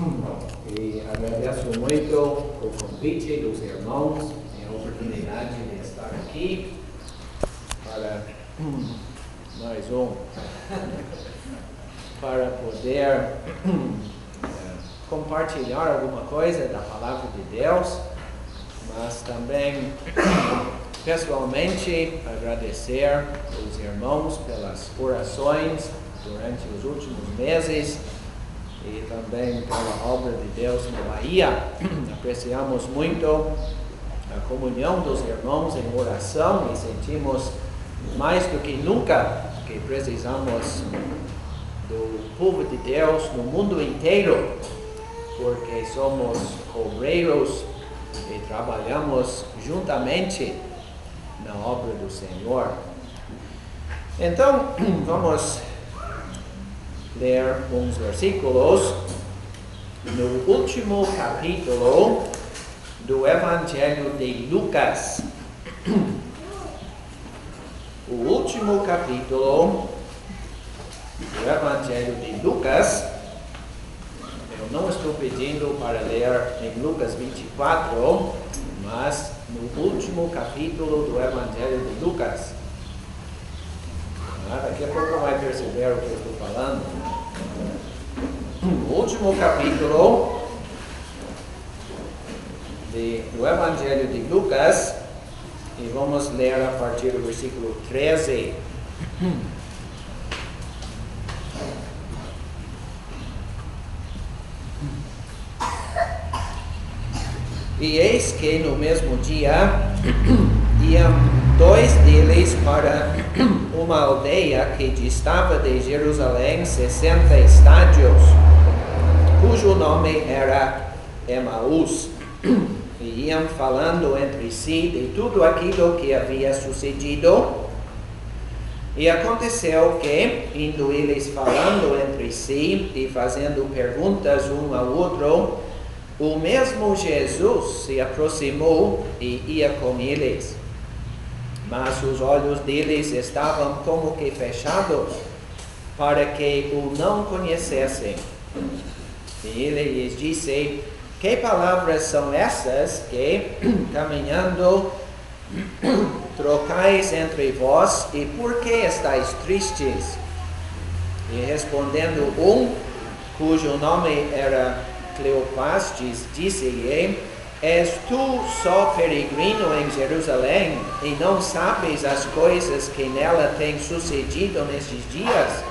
E agradeço muito o convite dos irmãos e a oportunidade de estar aqui para mais para poder compartilhar alguma coisa da palavra de Deus, mas também pessoalmente agradecer os irmãos pelas orações durante os últimos meses e também pela obra de Deus na Bahia. Apreciamos muito a comunhão dos irmãos em oração e sentimos mais do que nunca que precisamos do povo de Deus no mundo inteiro, porque somos obreiros e trabalhamos juntamente na obra do Senhor. Então, vamos ler uns versículos no último capítulo do Evangelho de Lucas. O último capítulo do Evangelho de Lucas. Eu não estou pedindo para ler em Lucas 24, mas no último capítulo do Evangelho de Lucas. Daqui a pouco vai perceber o que eu estou falando. O último capítulo do Evangelho de Lucas, e vamos ler a partir do versículo 13. E eis que no mesmo dia iam dois deles para uma aldeia que distava de Jerusalém 60 estádios, cujo nome era Emaús, e iam falando entre si de tudo aquilo que havia sucedido. E aconteceu que, indo eles falando entre si e fazendo perguntas um ao outro, o mesmo Jesus se aproximou e ia com eles. Mas os olhos deles estavam como que fechados, para que o não conhecessem. E ele lhes disse: que palavras são essas que, caminhando, trocais entre vós, e por que estáis tristes? E respondendo cujo nome era Cleopas, disse-lhe: és tu só peregrino em Jerusalém e não sabes as coisas que nela têm sucedido nestes dias?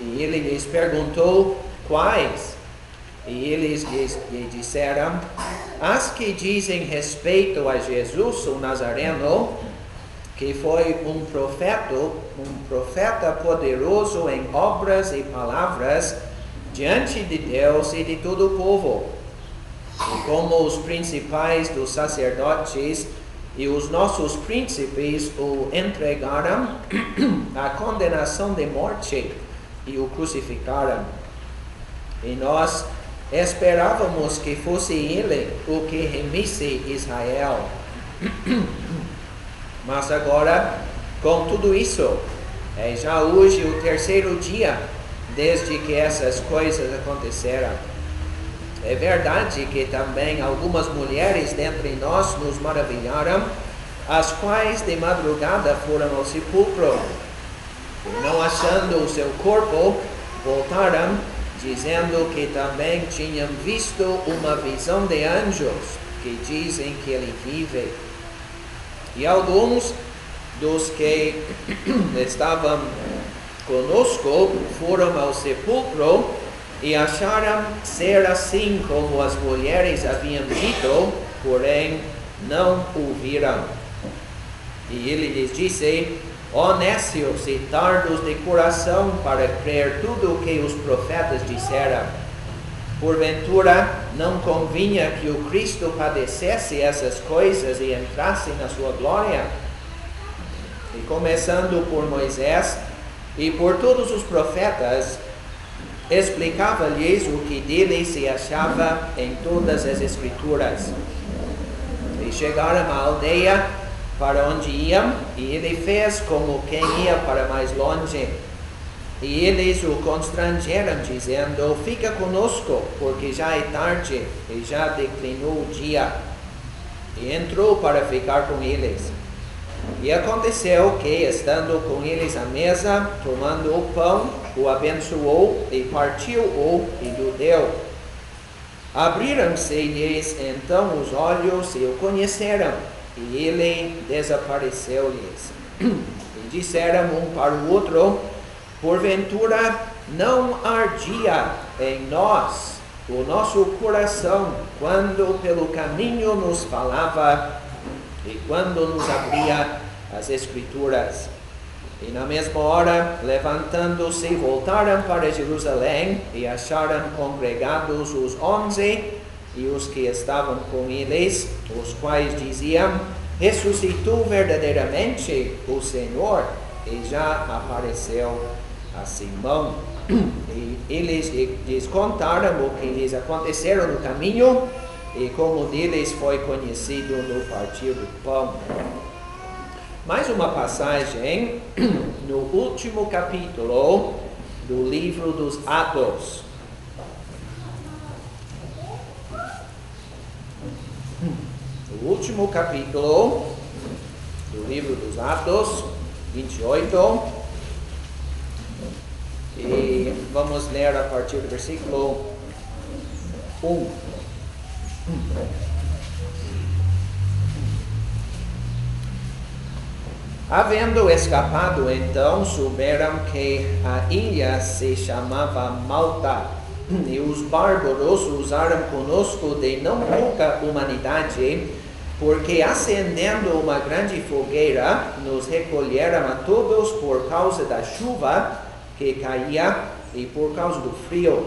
E ele lhes perguntou: quais? E eles lhe disseram: as que dizem respeito a Jesus, o Nazareno, que foi um profeta poderoso em obras e palavras diante de Deus e de todo o povo. E como os principais dos sacerdotes e os nossos príncipes o entregaram à condenação de morte e o crucificaram. E nós esperávamos que fosse ele o que remisse Israel. Mas agora, com tudo isso, é já hoje o terceiro dia desde que essas coisas aconteceram. É verdade que também algumas mulheres dentre nós nos maravilharam, as quais de madrugada foram ao sepulcro, e não achando o seu corpo, voltaram, dizendo que também tinham visto uma visão de anjos, que dizem que ele vive. E alguns dos que estavam conosco foram ao sepulcro e acharam ser assim como as mulheres haviam dito, porém não o viram. E ele lhes disse: ó nécios e tardos de coração para crer tudo o que os profetas disseram. Porventura não convinha que o Cristo padecesse essas coisas e entrasse na sua glória? E começando por Moisés e por todos os profetas, explicava-lhes o que dele se achava em todas as Escrituras. E chegaram à aldeia para onde iam, e ele fez como quem ia para mais longe. E eles o constrangeram, dizendo: fica conosco, porque já é tarde e já declinou o dia. E entrou para ficar com eles. E aconteceu que, estando com eles à mesa, tomando o pão, o abençoou e partiu-o e lhe deu. Abriram-se-lhes então os olhos e o conheceram, e ele desapareceu-lhes. E disseram um para o outro: porventura não ardia em nós o nosso coração quando pelo caminho nos falava e quando nos abria as Escrituras? E na mesma hora, levantando-se, voltaram para Jerusalém e acharam congregados os 11 e os que estavam com eles, os quais diziam: ressuscitou verdadeiramente o Senhor e já apareceu a Simão. E eles lhes contaram o que lhes aconteceram no caminho e como deles foi conhecido no partir do pão. Mais uma passagem no último capítulo do livro dos Atos. O último capítulo do livro dos Atos, 28. E vamos ler a partir do versículo 1. Havendo escapado, então, souberam que a ilha se chamava Malta, e os bárbaros usaram conosco de não pouca humanidade, porque acendendo uma grande fogueira, nos recolheram a todos por causa da chuva que caía e por causa do frio.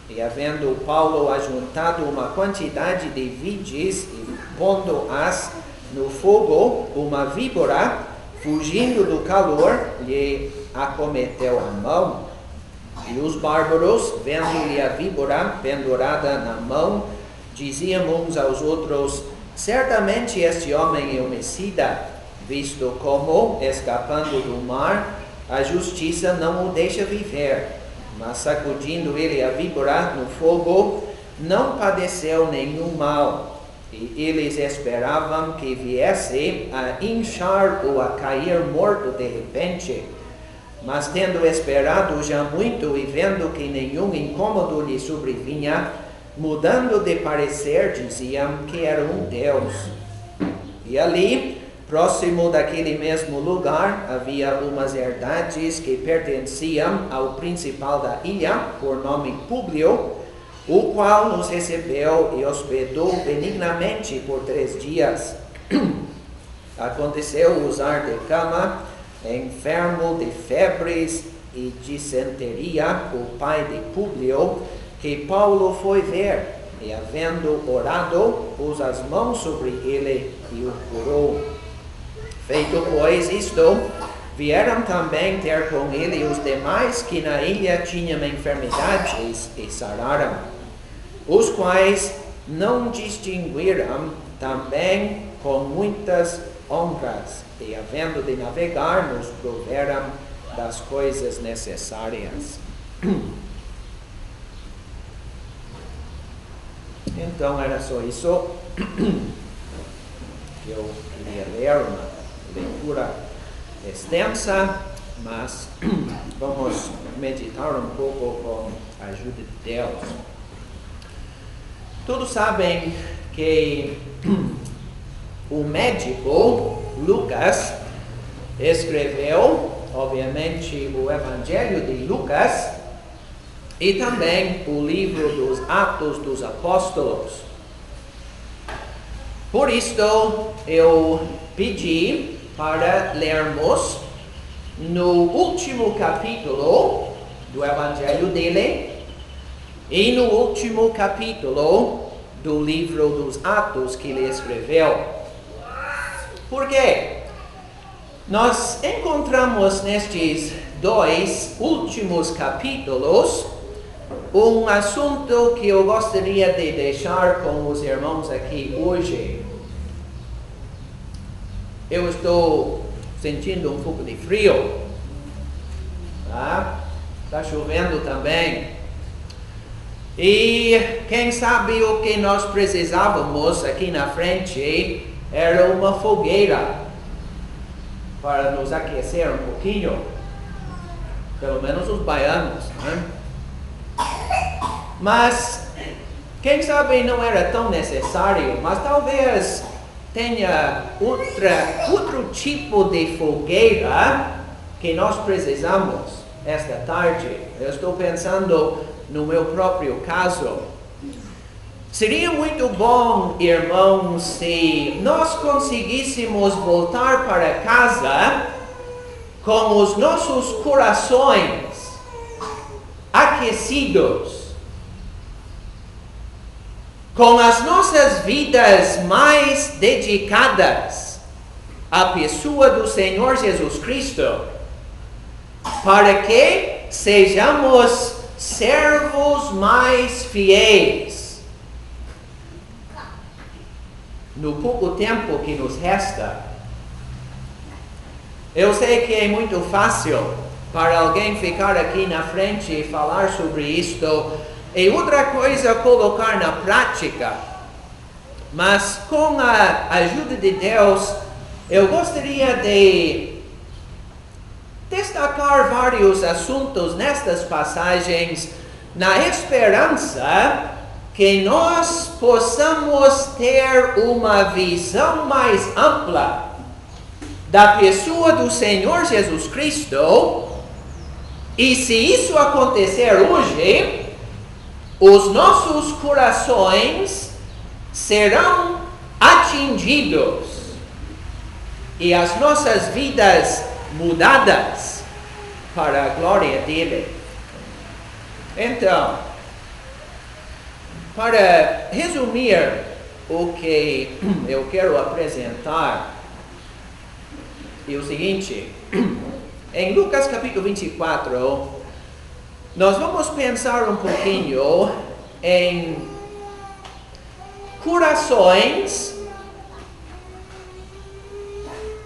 E havendo Paulo ajuntado uma quantidade de vides e pondo-as no fogo, uma víbora, fugindo do calor, lhe acometeu a mão. E os bárbaros, vendo-lhe a víbora pendurada na mão, diziam uns aos outros: certamente este homem é homicida, visto como, escapando do mar, a justiça não o deixa viver. Mas sacudindo ele a víbora no fogo, não padeceu nenhum mal. E eles esperavam que viesse a inchar ou a cair morto de repente. Mas tendo esperado já muito e vendo que nenhum incômodo lhe sobrevinha, mudando de parecer, diziam que era um deus. E ali, próximo daquele mesmo lugar, havia umas herdades que pertenciam ao principal da ilha, por nome Públio, o qual nos recebeu e hospedou benignamente por 3 dias. Aconteceu usar de cama, enfermo de febres e disenteria, o pai de Públio, que Paulo foi ver, e havendo orado, pôs as mãos sobre ele e o curou. Feito, pois, isto, vieram também ter com ele os demais que na ilha tinham enfermidades e sararam, os quais não distinguiram também com muitas honras, e havendo de navegar, nos proveram das coisas necessárias. Então era só isso que eu queria ler, uma leitura extensa, mas vamos meditar um pouco com a ajuda de Deus. Todos sabem que o médico Lucas escreveu, obviamente, o Evangelho de Lucas e também o livro dos Atos dos Apóstolos. Por isto, eu pedi para lermos no último capítulo do Evangelho dele e no último capítulo do livro dos Atos que ele escreveu. Por quê? Nós encontramos nestes 2 últimos capítulos um assunto que eu gostaria de deixar com os irmãos aqui hoje. Eu estou sentindo um pouco de frio, tá? está chovendo também. E quem sabe o que nós precisávamos aqui na frente era uma fogueira para nos aquecer um pouquinho, pelo menos os baianos, né? Mas quem sabe não era tão necessário, mas talvez tenha outro tipo de fogueira que nós precisamos esta tarde. Eu estou pensando no meu próprio caso. Seria muito bom, irmãos, se nós conseguíssemos voltar para casa com os nossos corações aquecidos, com as nossas vidas mais dedicadas à pessoa do Senhor Jesus Cristo, para que sejamos servos mais fiéis no pouco tempo que nos resta. Eu sei que é muito fácil para alguém ficar aqui na frente e falar sobre isto, e outra coisa colocar na prática. Mas com a ajuda de Deus, eu gostaria de destacar vários assuntos nestas passagens, na esperança que nós possamos ter uma visão mais ampla da pessoa do Senhor Jesus Cristo. E se isso acontecer hoje, os nossos corações serão atingidos e as nossas vidas mudadas para a glória dele. Então, para resumir o que eu quero apresentar, é o seguinte: em Lucas capítulo 24, nós vamos pensar um pouquinho em corações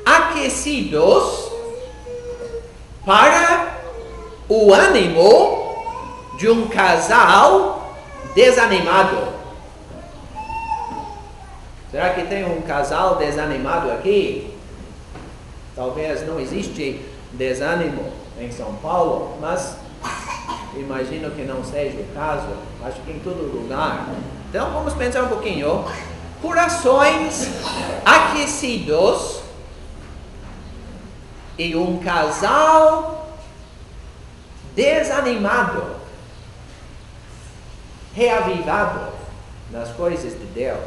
aquecidos para o ânimo de um casal desanimado. Será que tem um casal desanimado aqui? Talvez não existe desânimo em São Paulo, mas imagino que não seja o caso. Acho que em todo lugar. Então vamos pensar um pouquinho. Corações aquecidos e um casal desanimado, reavivado nas coisas de Deus.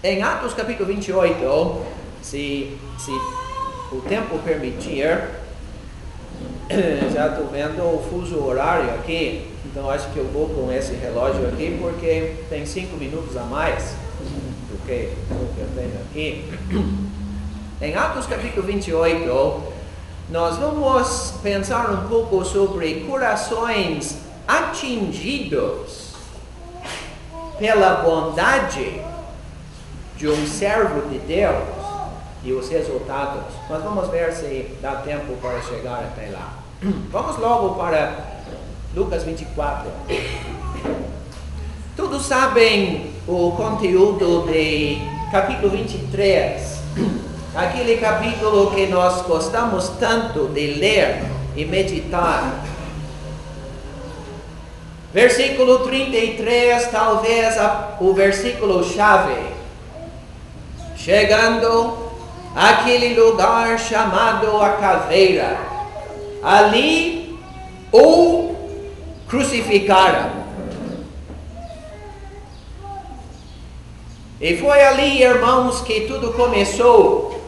Em Atos capítulo 28, se o tempo permitir, já estou vendo o fuso horário aqui, então acho que eu vou com esse relógio aqui porque tem 5 minutos a mais do que eu tenho aqui. Em Atos capítulo 28, nós vamos pensar um pouco sobre corações atingidos pela bondade de um servo de Deus e os resultados. Mas vamos ver se dá tempo para chegar até lá. Vamos logo para Lucas 24. Todos sabem o conteúdo de capítulo 23. Aquele capítulo que nós gostamos tanto de ler e meditar. Versículo 33, talvez o versículo chave. Chegando àquele lugar chamado a Caveira, ali o crucificaram. E foi ali, irmãos, que tudo começou.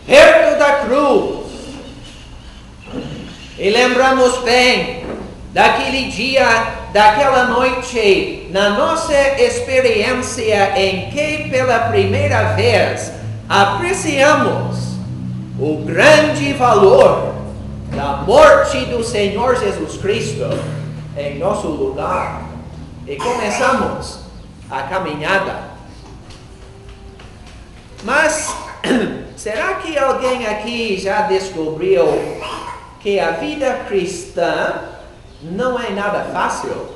Perto da cruz. E lembramos bem daquele dia, daquela noite, na nossa experiência em que pela primeira vez apreciamos o grande valor da morte do Senhor Jesus Cristo em nosso lugar. E começamos a caminhada. Mas será que alguém aqui já descobriu que a vida cristã não é nada fácil.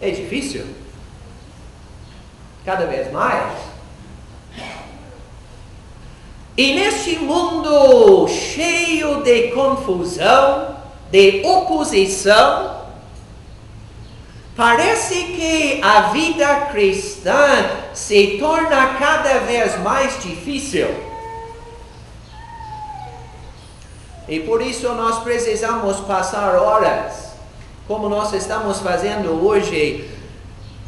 É difícil. Cada vez mais. E neste mundo cheio de confusão, de oposição, parece que a vida cristã se torna cada vez mais difícil. E por isso nós precisamos passar horas, como nós estamos fazendo hoje,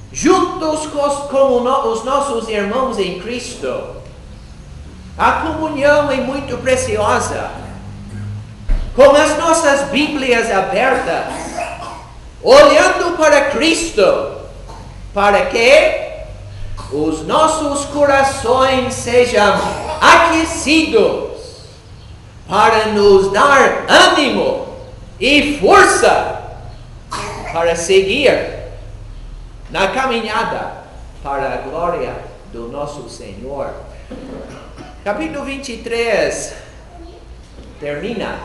juntos com os nossos irmãos em Cristo. A comunhão é muito preciosa. Com as nossas Bíblias abertas, olhando para Cristo, para que os nossos corações sejam aquecidos, para nos dar ânimo e força para seguir na caminhada para a glória do nosso Senhor. Capítulo 23 termina.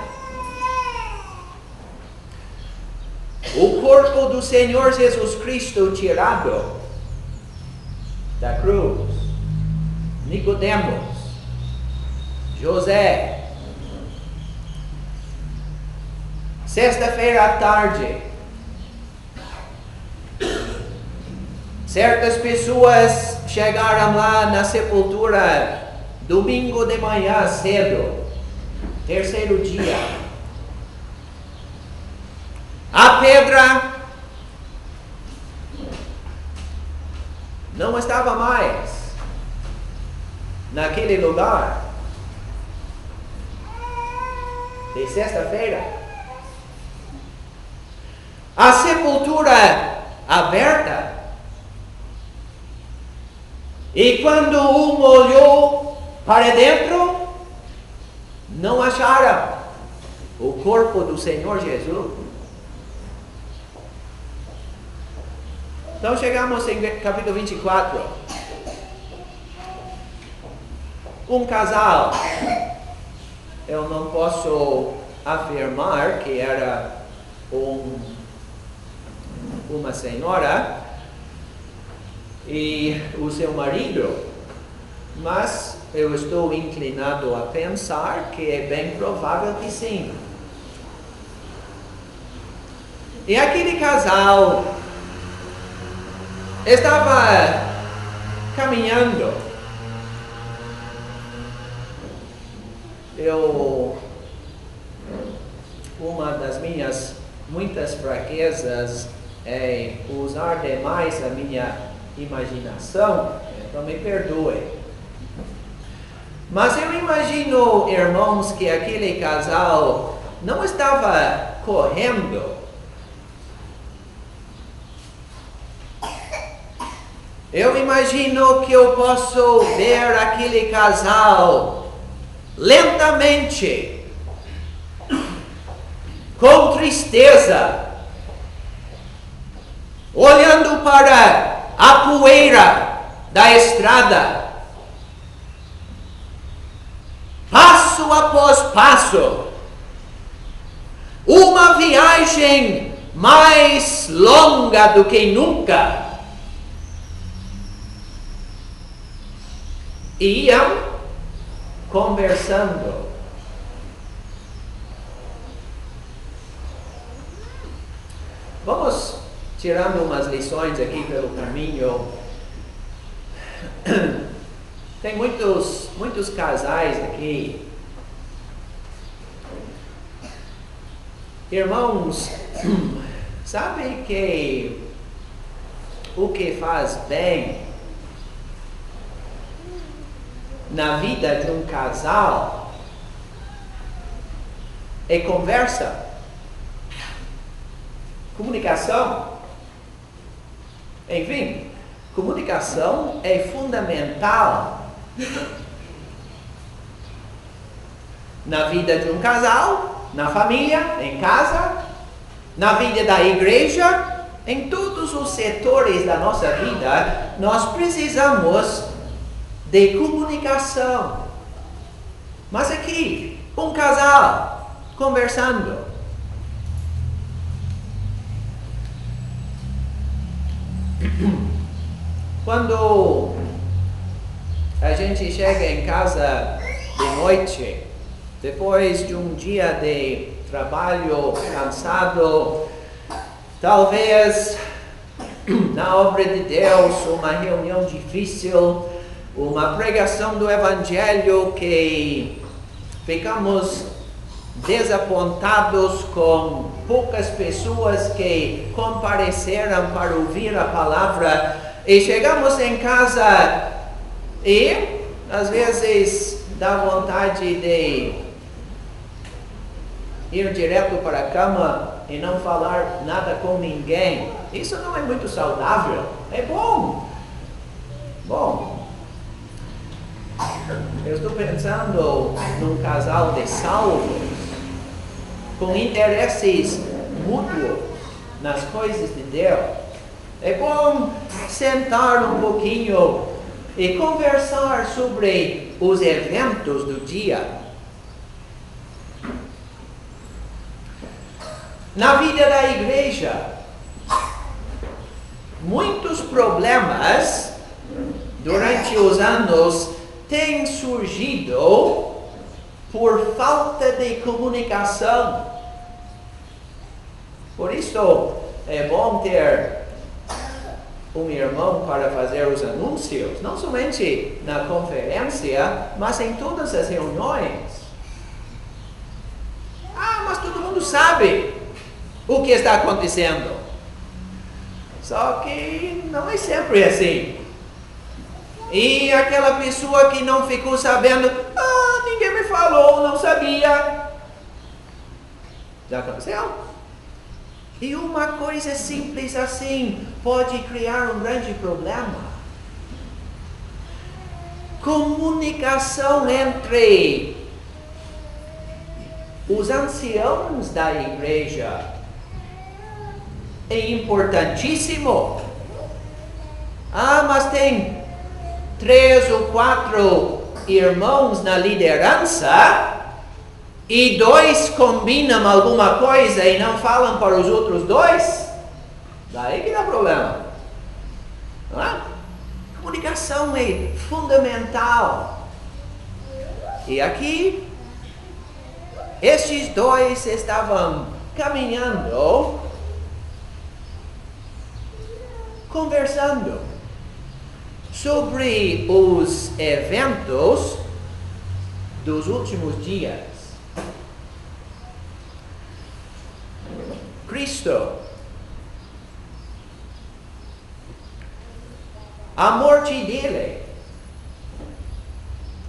O corpo do Senhor Jesus Cristo tirado da cruz. Nicodemos, José. Sexta-feira à tarde, certas pessoas chegaram lá na sepultura domingo de manhã cedo, terceiro dia. A pedra não estava mais naquele lugar de sexta-feira. A sepultura aberta. E quando um olhou para dentro, não acharam o corpo do Senhor Jesus. Então chegamos em capítulo 24. Um casal, eu não posso afirmar que era uma senhora e o seu marido, mas eu estou inclinado a pensar que é bem provável que sim. E aquele casal estava caminhando. Uma das minhas muitas fraquezas é usar demais a minha imaginação, então me perdoe. Mas eu imagino, irmãos, que aquele casal não estava correndo. Eu imagino que eu posso ver aquele casal lentamente, com tristeza, olhando para a poeira da estrada, passo após passo, uma viagem mais longa do que nunca. Iam conversando. Vamos tirando umas lições aqui pelo caminho. Tem muitos casais aqui. Irmãos, sabe que o que faz bem na vida de um casal é conversa, comunicação. Enfim, comunicação é fundamental na vida de um casal, na família, em casa, na vida da igreja, em todos os setores da nossa vida. Nós precisamos de comunicação. Mas aqui, Um casal conversando. Quando a gente chega em casa de noite, depois de um dia de trabalho cansado, talvez na obra de Deus, uma reunião difícil, uma pregação do Evangelho que ficamos desapontados com poucas pessoas que compareceram para ouvir a palavra, e chegamos em casa e às vezes dá vontade de ir direto para a cama e não falar nada com ninguém. Isso não é muito saudável. É bom. Eu estou pensando num casal de salvos com interesses mútuos nas coisas de Deus. É bom sentar um pouquinho e conversar sobre os eventos do dia. Na vida da igreja, muitos problemas durante os anos têm surgido por falta de comunicação. Por isso, é bom ter um irmão para fazer os anúncios, não somente na conferência, mas em todas as reuniões. Mas todo mundo sabe o que está acontecendo. Só que não é sempre assim. E aquela pessoa que não ficou sabendo, ninguém me falou, não sabia. Já aconteceu? E uma coisa simples assim pode criar um grande problema. Comunicação entre os anciãos da igreja é importantíssimo. Mas tem 3 ou 4 irmãos na liderança e 2 combinam alguma coisa e não falam para os outros 2, daí que dá problema. Não é? Comunicação é fundamental. E aqui, estes 2 estavam caminhando, conversando sobre os eventos dos últimos dias. Cristo, a morte dele,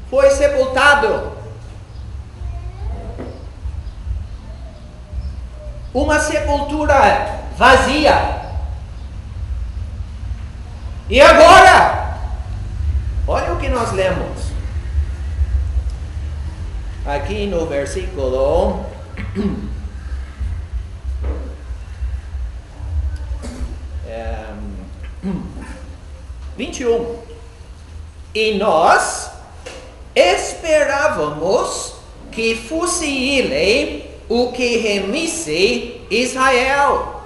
foi sepultado. Uma sepultura vazia. E agora, olha o que nós lemos. Aqui no versículo 21. E nós esperávamos que fosse ele o que remisse Israel.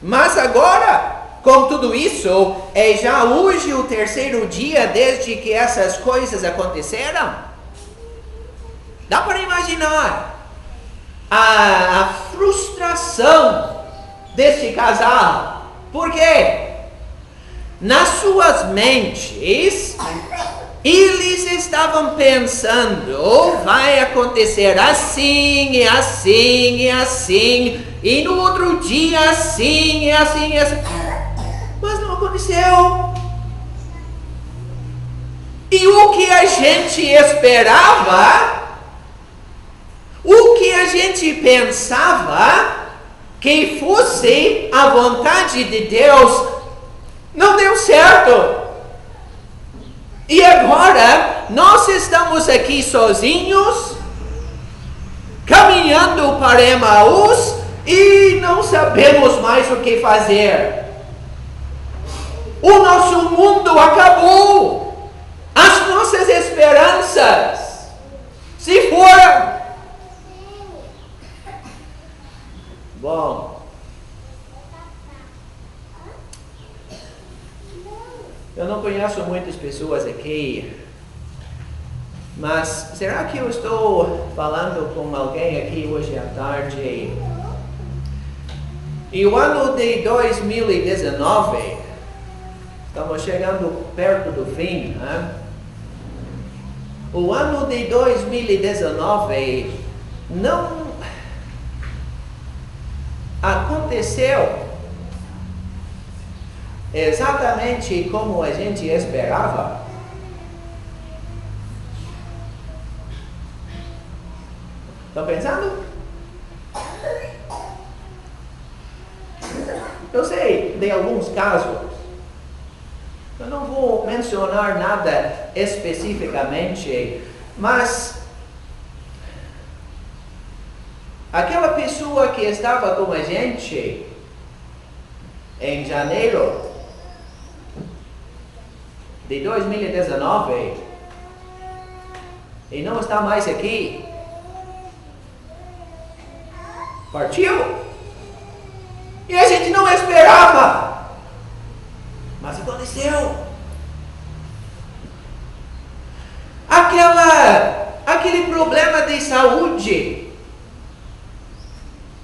Mas agora, com tudo isso, é já hoje o 3º dia desde que essas coisas aconteceram. Dá para imaginar a frustração deste casal. Por quê? Nas suas mentes, eles estavam pensando, vai acontecer assim, e assim, e assim, e no outro dia assim, e assim, e assim. Mas não aconteceu. E o que a gente esperava, o que a gente pensava que fosse a vontade de Deus, não deu certo. E agora nós estamos aqui sozinhos, caminhando para Emaús e não sabemos mais o que fazer. O nosso mundo acabou. As nossas esperanças se foram. Bom, eu não conheço muitas pessoas aqui, mas será que eu estou falando com alguém aqui hoje à tarde? E o ano de 2019, estamos chegando perto do fim, né? O ano de 2019 não aconteceu exatamente como a gente esperava. Estão pensando? Eu sei de alguns casos. Eu não vou mencionar nada especificamente, mas aquela pessoa que estava com a gente em janeiro de 2019 e não está mais aqui, partiu. E a gente não esperava, mas aconteceu. Aquele problema de saúde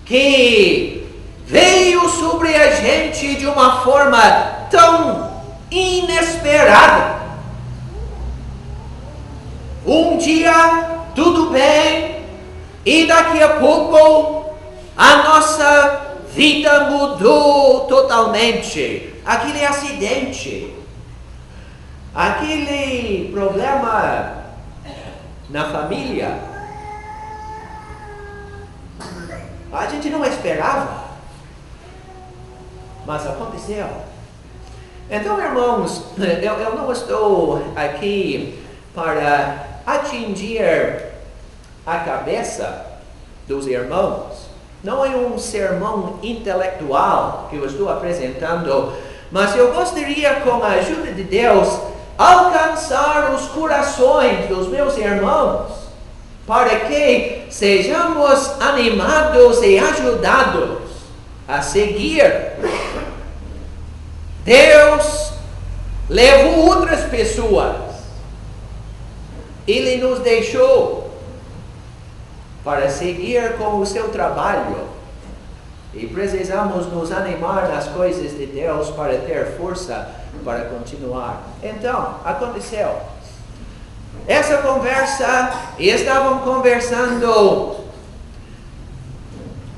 que veio sobre a gente de uma forma tão inesperada. Um dia tudo bem e daqui a pouco a nossa vida mudou totalmente. Aquele acidente, aquele problema na família, a gente não esperava, mas aconteceu. Então, irmãos, eu não estou aqui para atingir a cabeça dos irmãos. Não é um sermão intelectual que eu estou apresentando, mas eu gostaria, com a ajuda de Deus, alcançar os corações dos meus irmãos, para que sejamos animados e ajudados a seguir. Deus levou outras pessoas, Ele nos deixou para seguir com o seu trabalho, e precisamos nos animar nas coisas de Deus para ter força para continuar. Então, aconteceu essa conversa, e estavam conversando,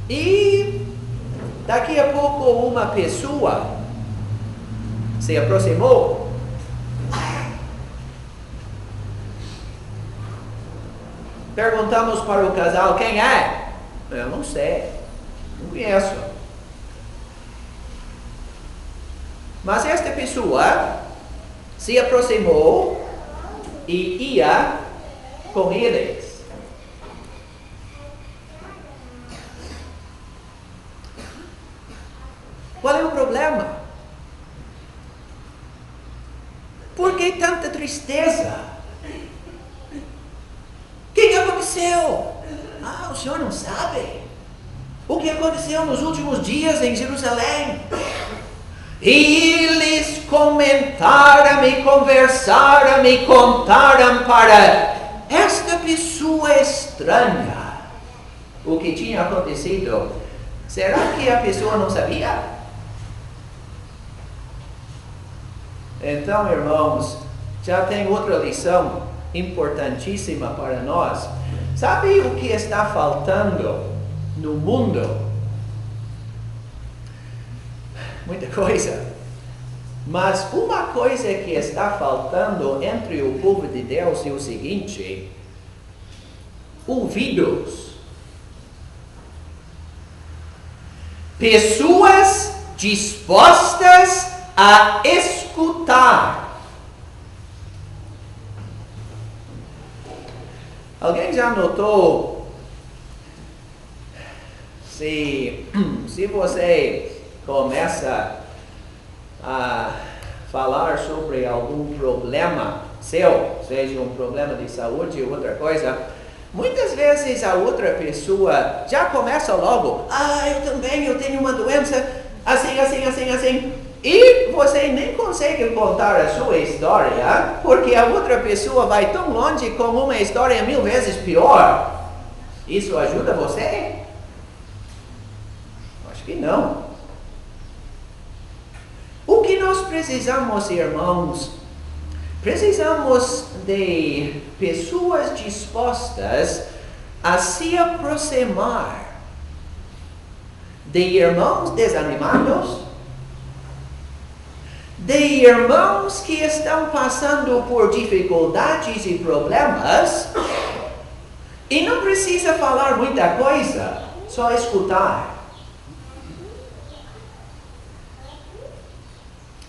e daqui a pouco uma pessoa se aproximou. Perguntamos para o casal: quem é? Eu não sei, não conheço. Mas esta pessoa se aproximou e ia com eles. Qual é o problema? Por que tanta tristeza? O que aconteceu? O senhor não sabe? O que aconteceu nos últimos dias em Jerusalém? E eles comentaram e conversaram e contaram para esta pessoa estranha o que tinha acontecido. Será que a pessoa não sabia? Então, irmãos, já tem outra lição importantíssima para nós. Sabe o que está faltando no mundo? Muita coisa. Mas uma coisa que está faltando entre o povo de Deus é o seguinte: ouvidos. Pessoas dispostas a escutar. Alguém já notou se você começa a falar sobre algum problema seu, seja um problema de saúde ou outra coisa, Muitas vezes a outra pessoa já começa logo, eu tenho uma doença, assim. E você nem consegue contar a sua história, porque a outra pessoa vai tão longe com uma história 1000 vezes pior. Isso ajuda você? Acho que não. O que nós precisamos, irmãos? Precisamos de pessoas dispostas a se aproximar de irmãos desanimados, de irmãos que estão passando por dificuldades e problemas, e não precisa falar muita coisa, só escutar.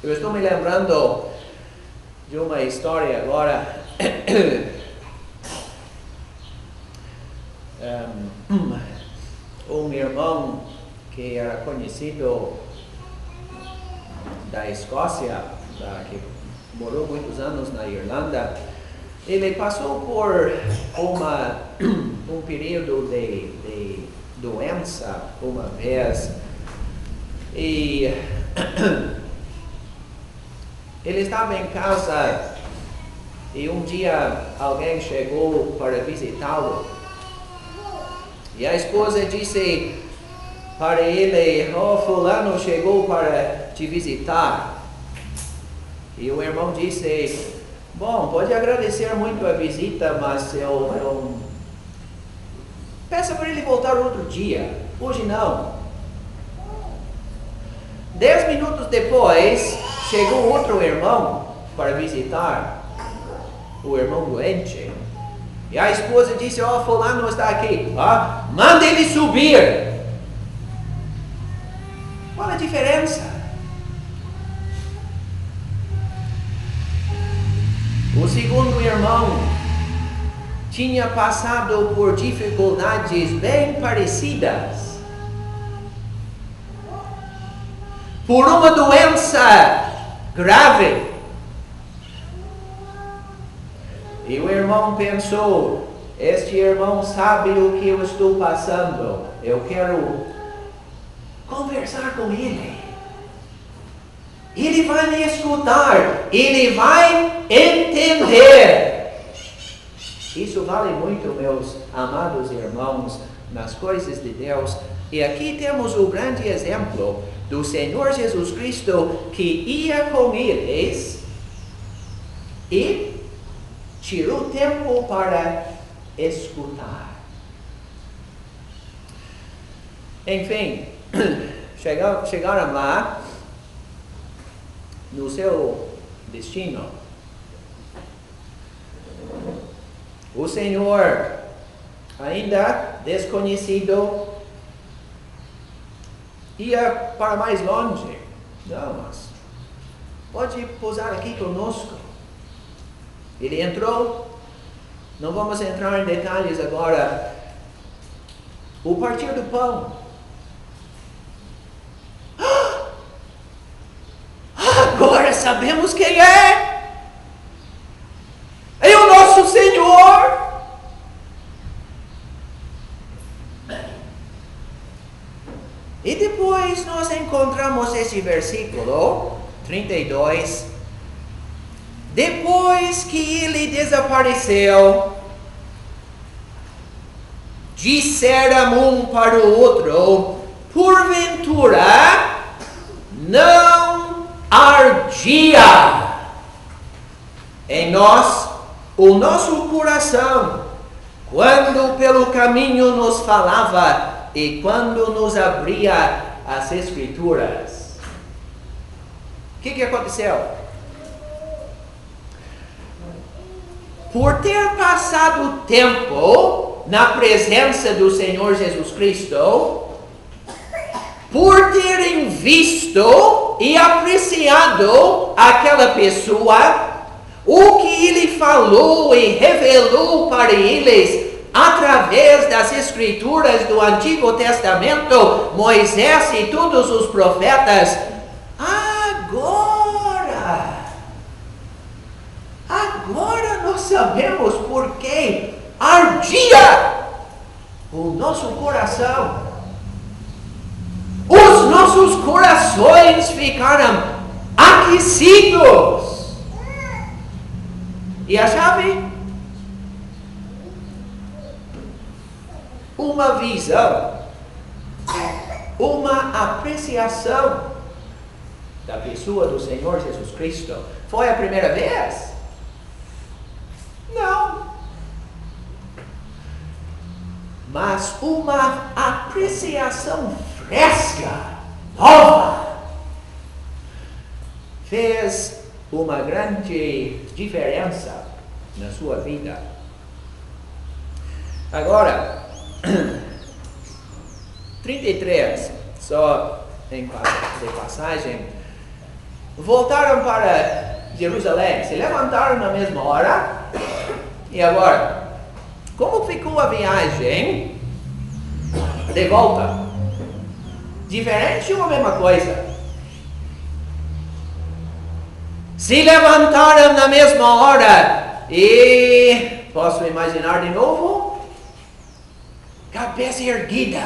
Eu estou me lembrando de uma história agora. Um irmão que era conhecido da Escócia, que morou muitos anos na Irlanda, ele passou por um período de doença uma vez, e ele estava em casa e um dia alguém chegou para visitá-lo. E a esposa disse para ele, fulano chegou para te visitar. E o irmão disse, bom, pode agradecer muito a visita, mas eu peça para ele voltar outro dia, hoje não. 10 minutos depois, chegou outro irmão para visitar o irmão doente. E a esposa disse, fulano está aqui. Manda ele subir. Qual a diferença? O segundo irmão tinha passado por dificuldades bem parecidas. Por uma doença grave. E o irmão pensou, este irmão sabe o que eu estou passando, eu quero conversar com ele. Ele vai me escutar, ele vai entender. Isso vale muito, meus amados irmãos, nas coisas de Deus. E aqui temos o grande exemplo do Senhor Jesus Cristo, que ia com eles e tirou tempo para escutar. Enfim, chegaram lá no seu destino. O Senhor, ainda desconhecido, ia para mais longe. Não, mas pode pousar aqui conosco. Ele entrou, não vamos entrar em detalhes agora. O partir do pão. Agora sabemos quem é. É o nosso Senhor. E depois nós encontramos esse versículo 32. Depois que ele desapareceu, disseram um para o outro, porventura não ardia em nós o nosso coração, quando pelo caminho nos falava e quando nos abria as Escrituras. O que aconteceu? Por ter passado tempo na presença do Senhor Jesus Cristo, por terem visto e apreciado aquela pessoa, o que ele falou e revelou para eles através das Escrituras do Antigo Testamento, Moisés e todos os profetas, agora nós sabemos por que ardia o nosso coração. Os nossos corações ficaram aquecidos. E a chave? Uma visão, uma apreciação da pessoa do Senhor Jesus Cristo. Foi a primeira vez? Não. Mas uma apreciação fresca, nova, fez uma grande diferença na sua vida. Agora, 33, só em de passagem, voltaram para Jerusalém, se levantaram na mesma hora. E agora, como ficou a viagem de volta? Diferente ou a mesma coisa? Se levantaram na mesma hora e posso imaginar de novo? Cabeça erguida,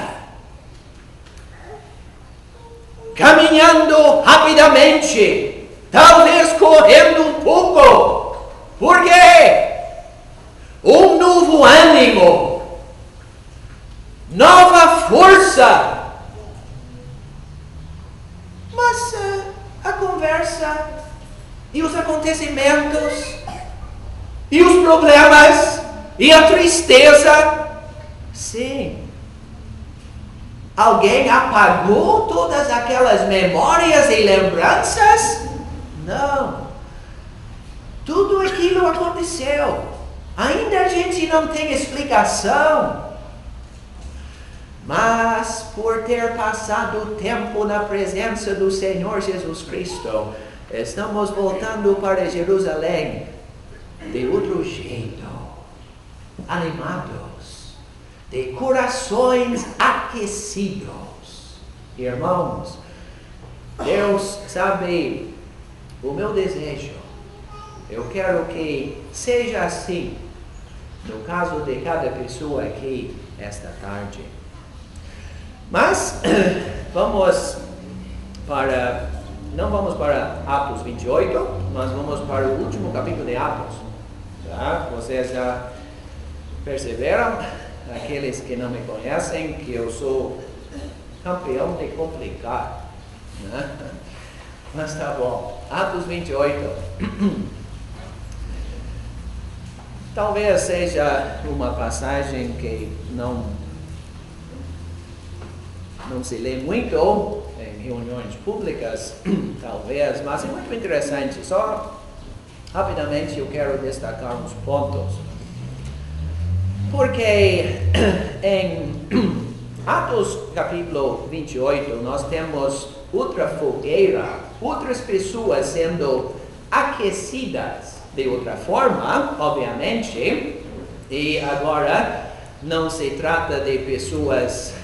caminhando rapidamente, talvez correndo um pouco. Por quê? Um novo ânimo, nova força. Mas a conversa e os acontecimentos e os problemas e a tristeza, sim. Alguém apagou todas aquelas memórias e lembranças? Não. Tudo aquilo aconteceu. Ainda a gente não tem explicação. Mas por ter passado tempo na presença do Senhor Jesus Cristo, estamos voltando para Jerusalém de outro jeito, animados, de corações aquecidos. Irmãos, Deus sabe o meu desejo. Eu quero que seja assim, no caso de cada pessoa aqui esta tarde. Mas não vamos para Atos 28, mas vamos para o último capítulo de Atos. Tá? Vocês já perceberam, aqueles que não me conhecem, que eu sou campeão de complicar. Né? Mas tá bom. Atos 28. Talvez seja uma passagem que não se lê muito em reuniões públicas, talvez, mas é muito interessante. Só rapidamente eu quero destacar uns pontos. Porque em Atos capítulo 28 nós temos outra fogueira, outras pessoas sendo aquecidas de outra forma, obviamente, e agora não se trata de pessoas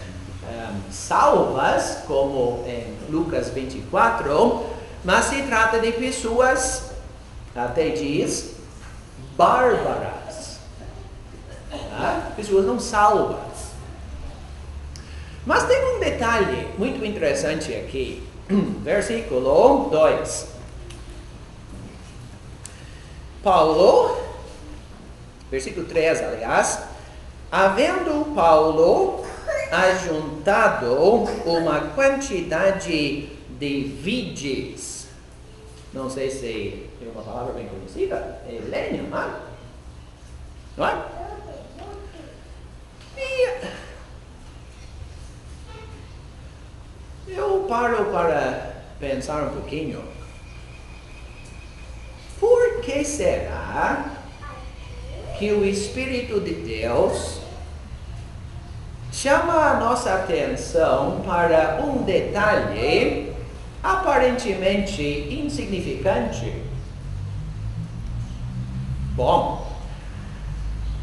salvas, como em Lucas 24, mas se trata de pessoas, até diz, bárbaras, tá? Pessoas não salvas. Mas tem um detalhe muito interessante aqui, versículo 2. Paulo, versículo 3, aliás, havendo Paulo ajuntado uma quantidade de vides, não sei se é uma palavra bem conhecida, é lenha, não é? E eu paro para pensar um pouquinho. Por que será que o Espírito de Deus chama a nossa atenção para um detalhe aparentemente insignificante? Bom,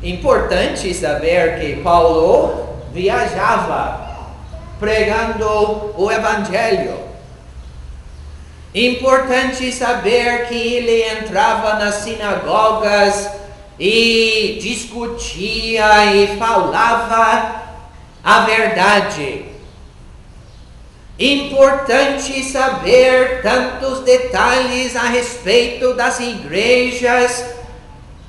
importante saber que Paulo viajava pregando o Evangelho. Importante saber que ele entrava nas sinagogas e discutia e falava a verdade. Importante saber tantos detalhes a respeito das igrejas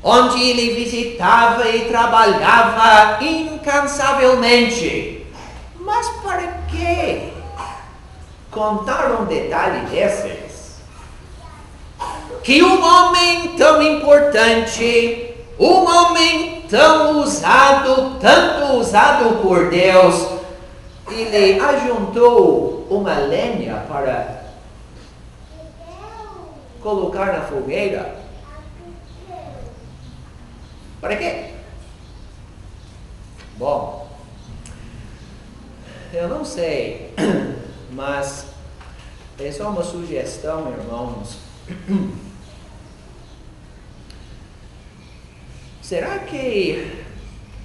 onde ele visitava e trabalhava incansavelmente. Mas para que contar um detalhe desses? Que um homem tão importante, um homem tão usado, tanto usado por Deus, ele ajuntou uma lenha para colocar na fogueira. Para quê? Bom, eu não sei, mas é só uma sugestão, irmãos. Será que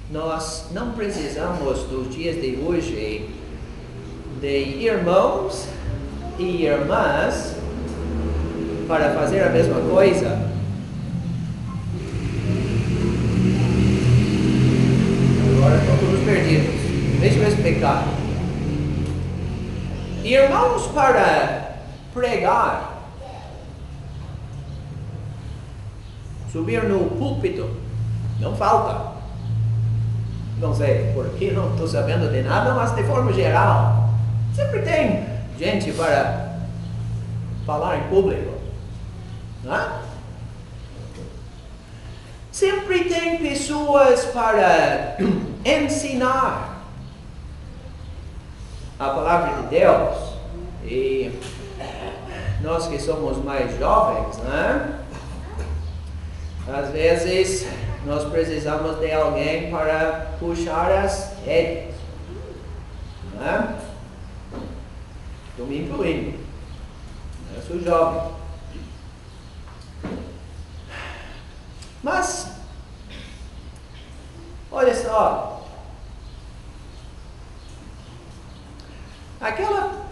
nós não precisamos nos dias de hoje de irmãos e irmãs para fazer a mesma coisa? Agora estão todos perdidos. Deixa eu explicar. Irmãos para pregar, subir no púlpito, não falta. Não sei porque, não estou sabendo de nada, mas de forma geral, sempre tem gente para falar em público, não é? Sempre tem pessoas para ensinar a palavra de Deus. E nós que somos mais jovens, né? Às vezes nós precisamos de alguém para puxar as rédeas, né? Estou me incluindo. Eu sou jovem. Mas, olha só,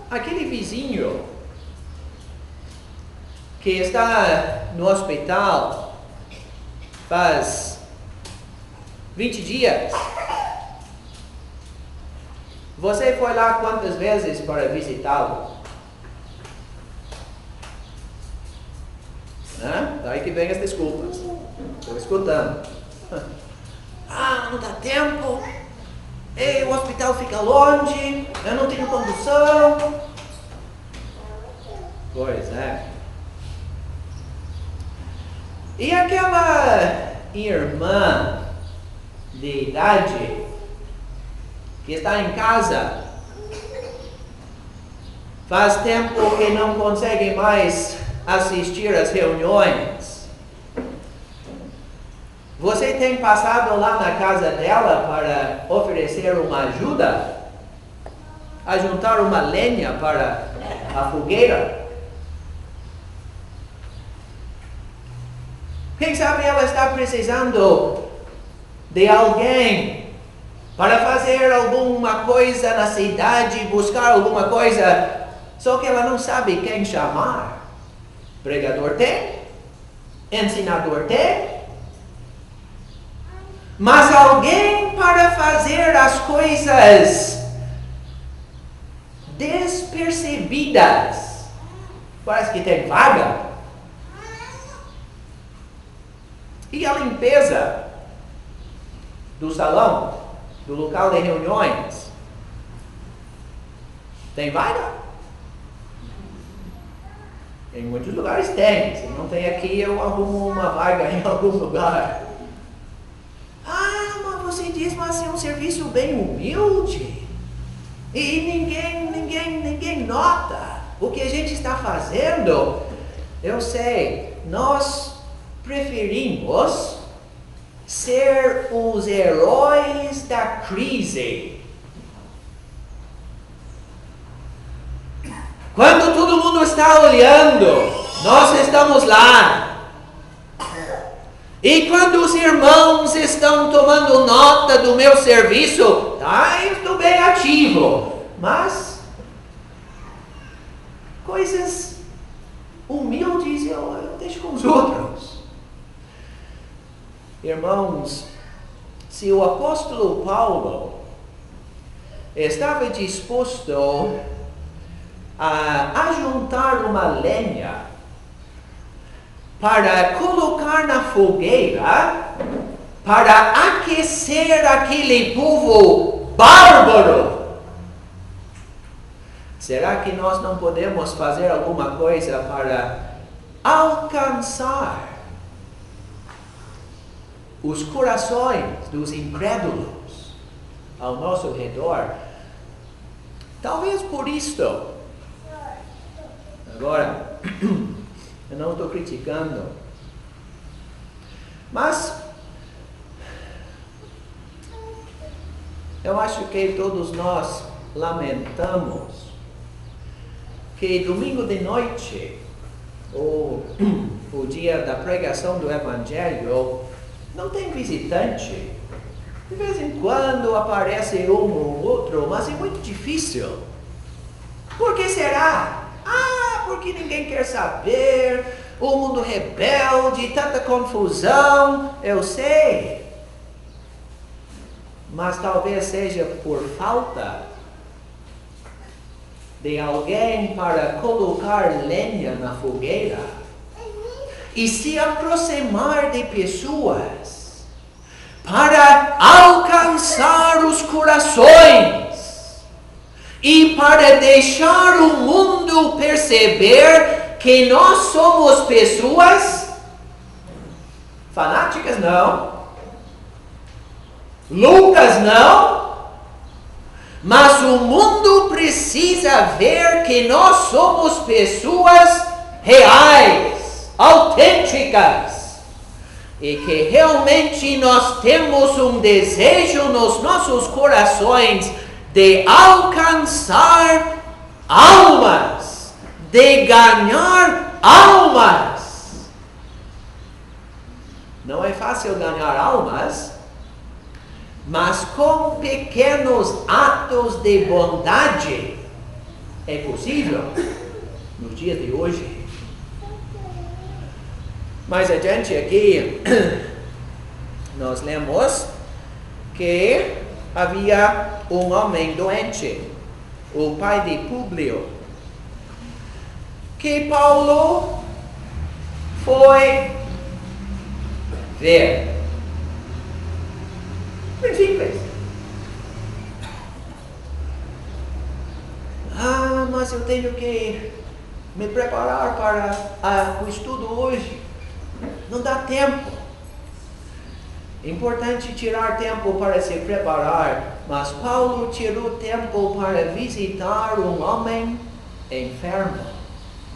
aquele vizinho que está no hospital faz 20 dias, você foi lá quantas vezes para visitá-lo? Daí que vem as desculpas. Estou escutando. Não dá tempo. O hospital fica longe. Eu não tenho condução. Pois é. E aquela irmã de idade que está em casa, faz tempo que não consegue mais assistir às reuniões. Você tem passado lá na casa dela para oferecer uma ajuda? A juntar uma lenha para a fogueira? Quem sabe ela está precisando de alguém para fazer alguma coisa na cidade, buscar alguma coisa, só que ela não sabe quem chamar. Pregador tem, ensinador tem, mas alguém para fazer as coisas despercebidas. Parece que tem vaga. E a limpeza do salão, do local de reuniões, tem vaga? Em muitos lugares tem. Se não tem aqui, eu arrumo uma vaga em algum lugar. Mas você diz, mas é um serviço bem humilde. E ninguém nota o que a gente está fazendo. Eu sei, nós preferimos ser os heróis da crise. Quando todo mundo está olhando, nós estamos lá. E quando os irmãos estão tomando nota do meu serviço, eu estou bem ativo. Mas coisas humildes eu deixo com os outros. Irmãos, se o apóstolo Paulo estava disposto a ajuntar uma lenha para colocar na fogueira, para aquecer aquele povo bárbaro, será que nós não podemos fazer alguma coisa para alcançar os corações dos incrédulos ao nosso redor? Talvez por isto. Agora, eu não estou criticando, mas eu acho que todos nós lamentamos que domingo de noite, ou o dia da pregação do Evangelho, não tem visitante. De vez em quando aparece um ou outro, mas é muito difícil. Por que será? Porque ninguém quer saber, o mundo rebelde, tanta confusão, eu sei. Mas talvez seja por falta de alguém para colocar lenha na fogueira e se aproximar de pessoas para alcançar os corações e para deixar o mundo perceber que nós somos pessoas fanáticas, não, loucas, não, mas o mundo precisa ver que nós somos pessoas reais, autênticas, e que realmente nós temos um desejo nos nossos corações de alcançar almas, de ganhar almas. Não é fácil ganhar almas, mas com pequenos atos de bondade é possível nos dias de hoje. Mais adiante aqui, nós lemos que havia um homem doente, o pai de Públio, que Paulo foi ver. Bem simples. Mas eu tenho que me preparar para o estudo hoje. Não dá tempo. É importante tirar tempo para se preparar, mas Paulo tirou tempo para visitar um homem enfermo.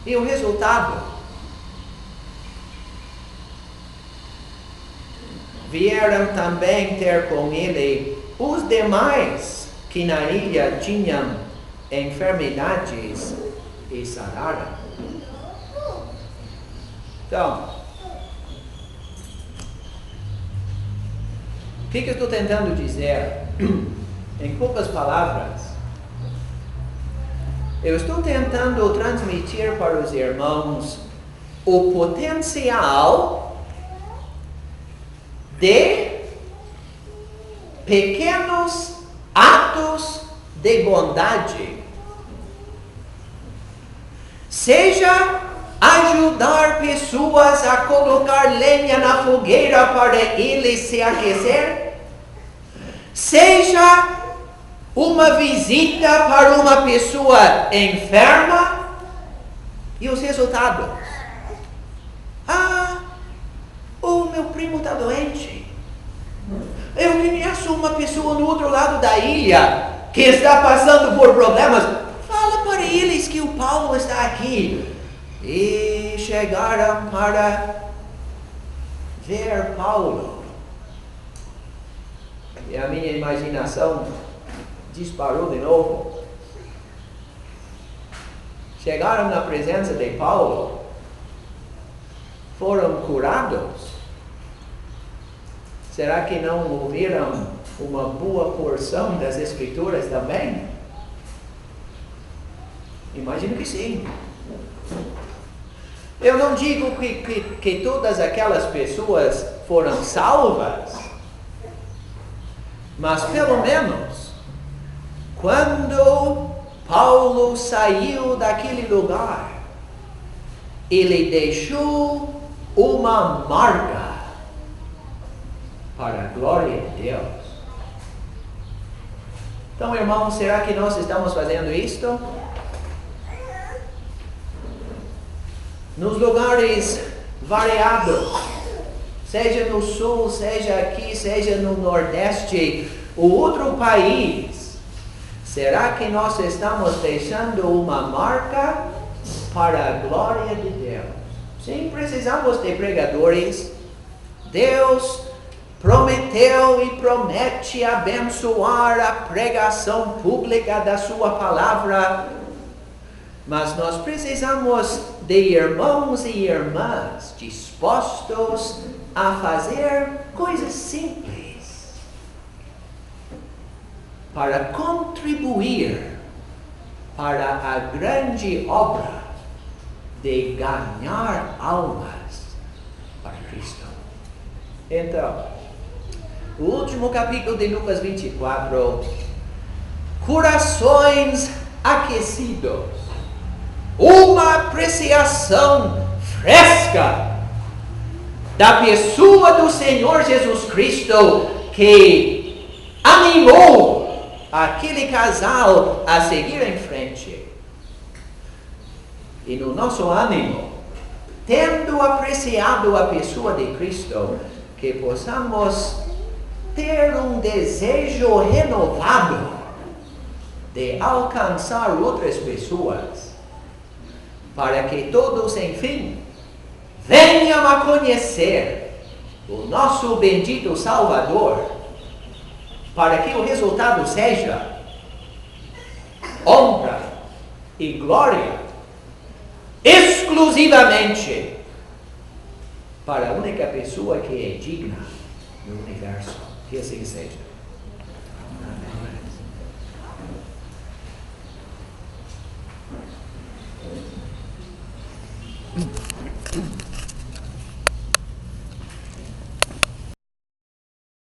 E o resultado? Vieram também ter com ele os demais que na ilha tinham enfermidades e sararam. Então, o que eu estou tentando dizer? Em poucas palavras, eu estou tentando transmitir para os irmãos o potencial de pequenos atos de bondade. Seja ajudar pessoas a colocar lenha na fogueira para eles se aquecer, seja uma visita para uma pessoa enferma, e os resultados. O meu primo está doente. Eu conheço uma pessoa no outro lado da ilha que está passando por problemas. Fala para eles que o Paulo está aqui. E chegaram para ver Paulo. E a minha imaginação disparou de novo. Chegaram na presença de Paulo, foram curados. Será que não ouviram uma boa porção das Escrituras também? Imagino que sim. Eu não digo que todas aquelas pessoas foram salvas. Mas pelo menos, quando Paulo saiu daquele lugar, ele deixou uma marca para a glória de Deus. Então, irmãos, será que nós estamos fazendo isto? Nos lugares variados, seja no sul, seja aqui, seja no nordeste, ou outro país, será que nós estamos deixando uma marca para a glória de Deus? Sim, precisamos de pregadores. Deus prometeu e promete abençoar a pregação pública da sua palavra, mas nós precisamos de irmãos e irmãs dispostos a fazer coisas simples para contribuir para a grande obra de ganhar almas para Cristo. Então, o último capítulo de Lucas 24, corações aquecidos, uma apreciação fresca da pessoa do Senhor Jesus Cristo, que animou aquele casal a seguir em frente. E no nosso ânimo, tendo apreciado a pessoa de Cristo, que possamos ter um desejo renovado de alcançar outras pessoas, para que todos, enfim, venham a conhecer o nosso bendito Salvador, para que o resultado seja honra e glória exclusivamente para a única pessoa que é digna no universo. Que assim seja. Amém.